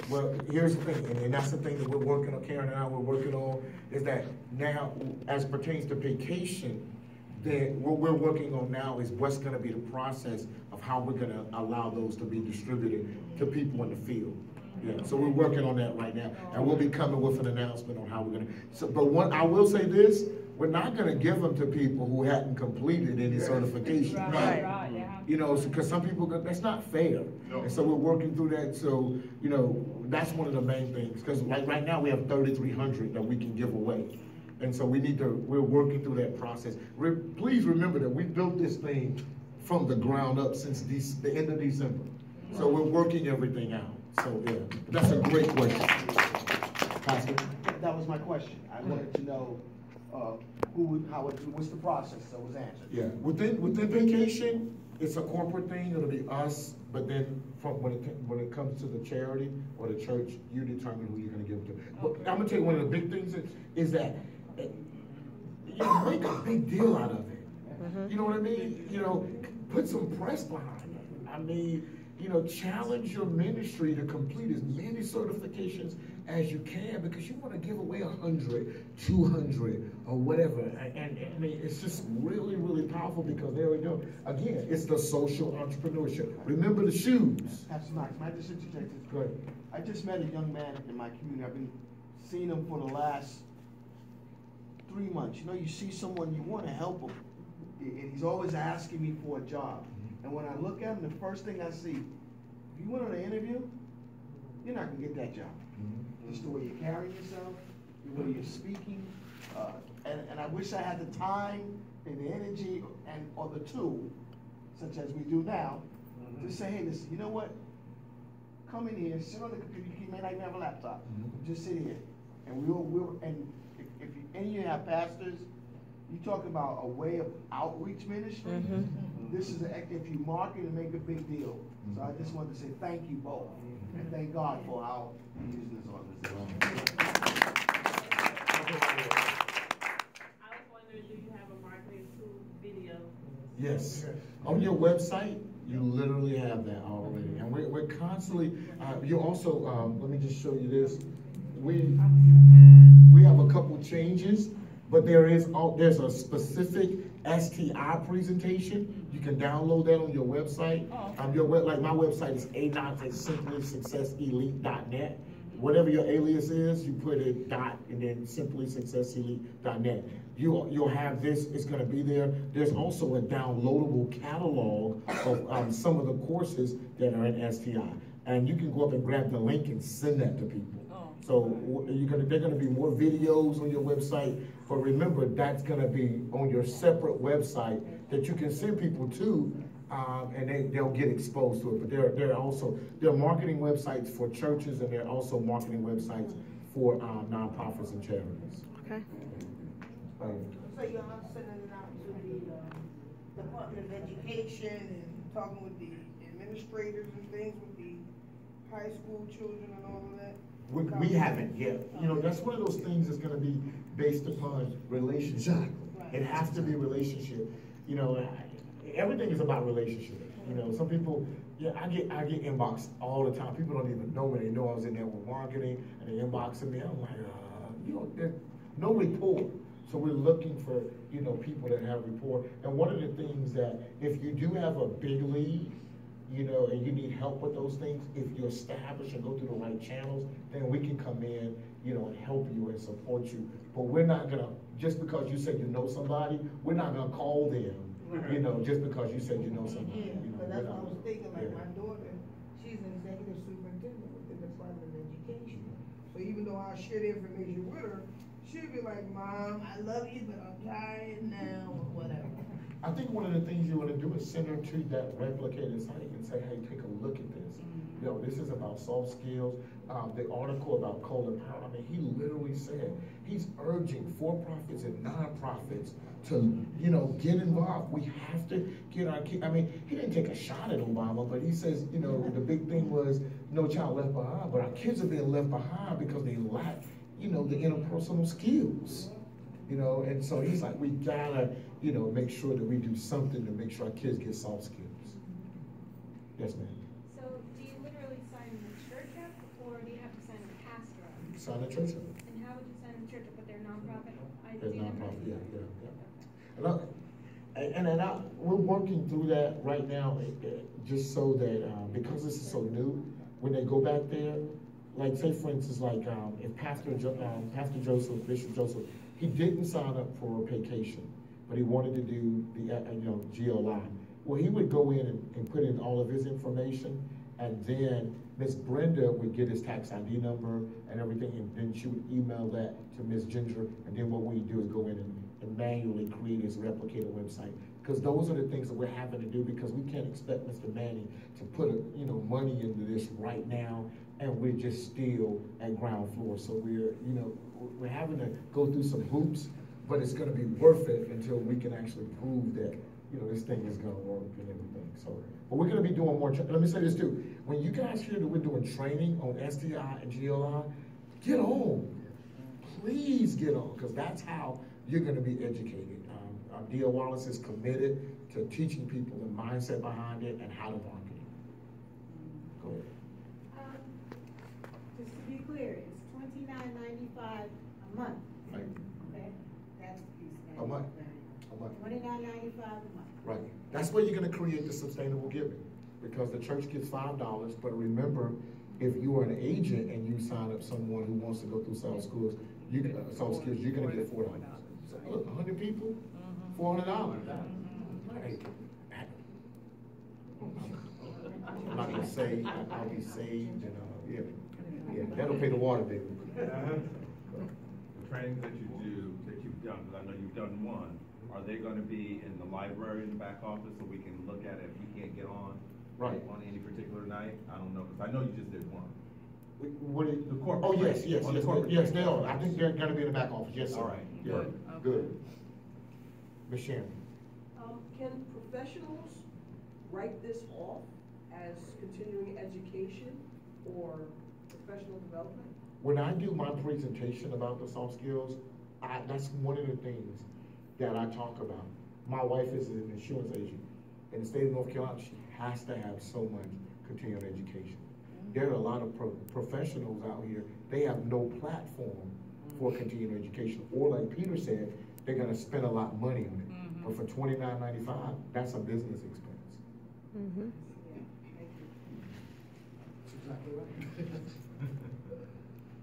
Well, here's the thing, and that's the thing that we're working on, Karen and I, we're working on, is that now, as pertains to vacation, then what we're working on now is what's gonna be the process of how we're gonna allow those to be distributed to people in the field. Yeah, so we're working on that right now, and we'll be coming with an announcement on how we're gonna, so, but one, I will say this, we're not gonna give them to people who hadn't completed any certification. Right. You know, because some people, that's not fair. And so we're working through that, so, you know, that's one of the main things, because like right now we have 3,300 that we can give away. And so we're working through that process. Please remember that we built this thing from the ground up since the end of December. So we're working everything out. So yeah, that's a great question. Pastor? That was my question. I wanted to know what's the process, so it was answered. Yeah, within vacation, it's a corporate thing, it'll be us, but then when it comes to the charity or the church, you determine who you're gonna give it to. But I'm gonna tell you one of the big things is that, you know, make a big deal out of it. You know what I mean? You know, put some press behind it. I mean, you know, challenge your ministry to complete as many certifications as you can, because you want to give away 100, 200, or whatever. And I mean, it's just really, really powerful, because there we go. Again, it's the social entrepreneurship. Remember the shoes. Pastor Max, can I just interject this? Go ahead. I just met a young man in my community. I've been seeing him for the last 3 months. You know, you see someone, you want to help him. And he's always asking me for a job. And when I look at him, the first thing I see, if you went on an interview, you're not going to get that job. Just the way you carry yourself, the way you're speaking. And I wish I had the time and the energy or the tool, such as we do now, to say, hey, listen, you know what? Come in here, sit on the computer. You may not even have a laptop. Just sit here. And and if any of you have pastors, you talk about a way of outreach ministry. This is if you market and make a big deal. So I just wanted to say thank you both, and thank God for how you're using this organization. I was wondering, do you have a marketing tool video? Yes. On your website, you literally have that already. And we're constantly, you also, let me just show you this. We have a couple changes, but there's a specific STI presentation. You can download that on your website. Like my website is simplysuccesselite.net. Whatever your alias is, you put a dot and then simplysuccesselite.net. You'll have this, it's gonna be there. There's also a downloadable catalog of some of the courses that are in STI. And you can go up and grab the link and send that to people. So there are gonna be more videos on your website, but remember, that's gonna be on your separate website that you can send people to, and they'll get exposed to it. But there are marketing websites for churches, and there are also marketing websites for nonprofits and charities. Okay. So you're not sending it out to the Department of Education and talking with the administrators and things with the high school children and all of that? We haven't yet. You know, that's one of those things that's going to be based upon relationship. It has to be relationship. You know, everything is about relationship. You know, some people, I get inboxed all the time. People don't even know me. They know I was in there with marketing, and they inboxing me. I'm like, you know, there's no rapport. So we're looking for, you know, people that have rapport. And one of the things that, if you do have a big lead, you know, and you need help with those things, if you establish and go through the right channels, then we can come in, you know, and help you and support you. But we're not gonna, just because you said you know somebody, we're not gonna call them, you know, just because you said you know somebody. Yeah, You know, but that's what I was thinking, like yeah. my daughter, she's an executive superintendent with the Department of Education. So even though I share the information with her, she'll be like, Mom, I love you, but I'm tired now, or whatever. I think one of the things you want to do is send her to that replicated site and say, hey, take a look at this. You know, this is about soft skills. The article about Colin Powell, I mean, he literally said he's urging for-profits and nonprofits to, you know, get involved. We have to get our kids. I mean, he didn't take a shot at Obama, but he says, you know, the big thing was no child left behind, but our kids are being left behind because they lack, you know, the interpersonal skills. You know, and so he's like, we gotta, you know, make sure that we do something to make sure our kids get soft skills. Yes, ma'am. So do you literally sign the church up, or sign a church up. And how would you sign a church up with their nonprofit They're ID number? nonprofit, yeah. We're working through that right now, just so that, because this is so new, when they go back there, like say for instance, like, if Pastor Joseph, Bishop Joseph, he didn't sign up for a vacation, but he wanted to do the, GLI. Well, he would go in and put in all of his information, and then Miss Brenda would get his tax ID number and everything, and then she would email that to Miss Ginger, and then what we do is go in and manually create his replicator website. Because those are the things that we're having to do, because we can't expect Mr. Manning to put, money into this right now, and we're just still at ground floor. So we're having to go through some hoops, but it's gonna be worth it until we can actually prove that, this thing is gonna work and everything. So, but we're gonna be doing more, let me say this too. When you guys hear that we're doing training on STI and GLI, get on. Please get on, because that's how you're gonna be educated. D.L. Wallace is committed to teaching people the mindset behind it and how to market it. Go ahead. Just to be clear, it's $29.95 a month. Right. Okay, that's the piece. A month. A month. $29.95 a month. Right. That's where you're gonna create the sustainable giving, because the church gets $5, but remember, if you are an agent and you sign up someone who wants to go through South Schools, you're gonna get $4. So look, 100 people, $400. Hey, I'm not gonna say I'll be saved, and that'll pay the water bill. The trainings that you've done, because I know you've done one, are they going to be in the library in the back office so we can look at it if we can't get on? Right. On any particular night? I don't know, because I know you just did one. The corporate. Oh, yes, On the corporate yes, they training. are. I think they're gonna be in the back office, yes, sir. All right. Yeah, good. Ms. Sharon. Can professionals write this off as continuing education or professional development? When I do my presentation about the soft skills, that's one of the things that I talk about. My wife is an insurance agent. In the state of North Carolina, she has to have so much continuing education. There are a lot of professionals out here, they have no platform for continuing education. Or like Peter said, they're gonna spend a lot of money on it. But for $29.95, that's a business expense. Mm-hmm.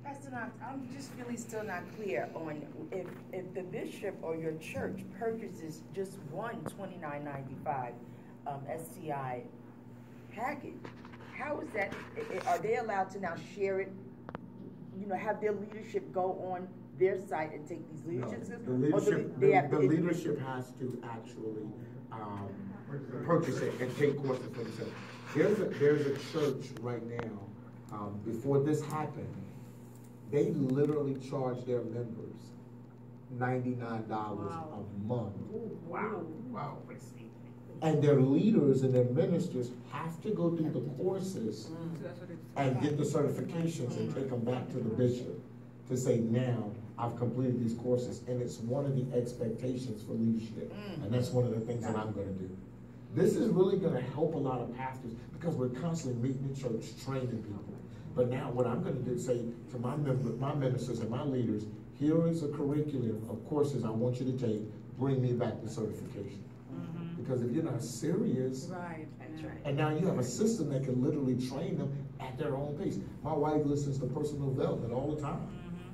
Pastor Knox, I'm just really still not clear on if the bishop or your church purchases just one $29.95 STI package, how is that? Are they allowed to now share it? Have their leadership go on their site and take these leadership skills? The leadership has to actually purchase it and take courses for themselves. There's a church right now. Before this happened, they literally charge their members $99 a month. Wow. And their leaders and their ministers have to go through the courses and get the certifications and take them back to the bishop to say, now I've completed these courses. And it's one of the expectations for leadership. And that's one of the things that I'm gonna do. This is really gonna help a lot of pastors, because we're constantly meeting in church, training people. But now what I'm gonna do, say to my ministers and my leaders, here is a curriculum of courses I want you to take, bring me back the certification. Because if you're not serious, and now you have a system that can literally train them at their own pace. My wife listens to personal development all the time.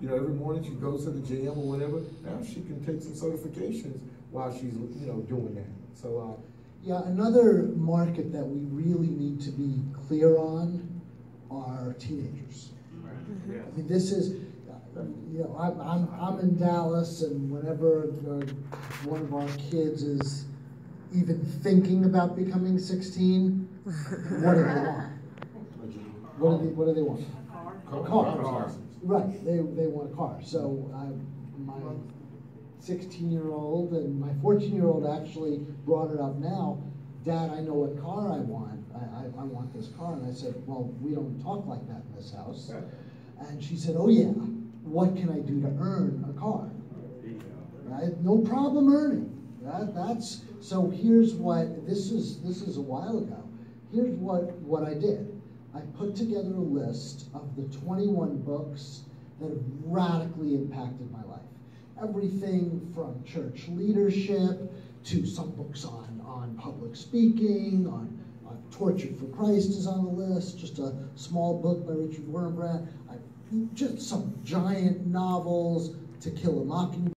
Every morning she goes to the gym or whatever. Now she can take some certifications while she's, doing that. So, yeah, another market that we really need to be clear on are teenagers. I mean, this is, I'm in Dallas, and whenever one of our kids is even thinking about becoming 16, what do they want? What do they want? A car. Right, they want a car. So my 16-year-old and my 14-year-old actually brought it up now. Dad, I know what car I want. I want this car. And I said, well, we don't talk like that in this house. And she said, oh yeah, what can I do to earn a car? Right? No problem earning. So here's what, this is a while ago. Here's what I did. I put together a list of the 21 books that have radically impacted my life. Everything from church leadership to some books on public speaking, on Tortured for Christ is on the list, just a small book by Richard Wurmbrand, just some giant novels, To Kill a Mockingbird.